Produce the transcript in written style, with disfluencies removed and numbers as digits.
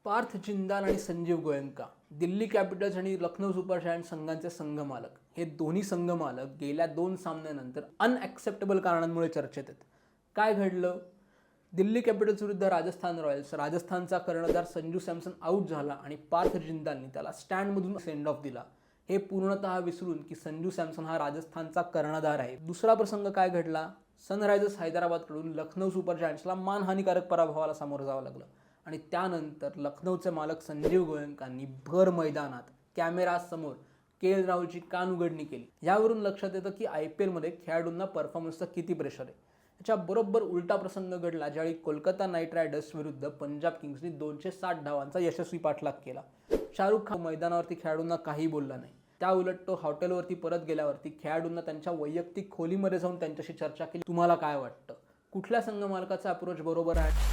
पार्थ जिंदाल आणि संजीव गोयंका, दिल्ली कॅपिटल्स आणि Lucknow super giants संघांचे संघमालक, हे दोन्ही संघमालक गेल्या 2 सामन्यांनंतर अनॲक्सेप्टेबल कारणांमुळे चर्चेत आहेत. काय घडलं? दिल्ली कॅपिटल्स विरुद्ध राजस्थान रॉयल्स, राजस्थानचा कर्णधार संजू सॅमसन आऊट झाला आणि पार्थ जिंदालने त्याला स्टँडमधून सेंड ऑफ दिला. हे पूर्णतः विसरून की संजू सॅमसन हा राजस्थानचा कर्णधार आहे. दुसरा प्रसंग काय घडला? सनरायझर्स हैदराबादकडून लखनौ सुपर जायंट्सला मानहानीकारक पराभवाला सामोरं जावं लागलं आणि त्यानंतर लखनौचे मालक संजीव गोयंकांनी भर मैदानात कॅमेरासमोर के एल राहुलची कान उघडणी केली. यावरून लक्षात येतं की IPL मध्ये खेळाडूंना परफॉर्मन्सचा किती प्रेशर आहे. याच्या बरोबर उलटा प्रसंग घडला ज्यावेळी कोलकाता नाईट रायडर्स विरुद्ध पंजाब किंग्सनी 260 धावांचा यशस्वी पाठलाग केला. शाहरुख खान मैदानावरती खेळाडूंना काही बोलला नाही. त्या उलट तो हॉटेलवरती परत गेल्यावरती खेळाडूंना त्यांच्या वैयक्तिक खोलीमध्ये जाऊन त्यांच्याशी चर्चा केली. तुम्हाला काय वाटतं? कुठल्या संघ मालकाचा अप्रोच बरोबर आहे?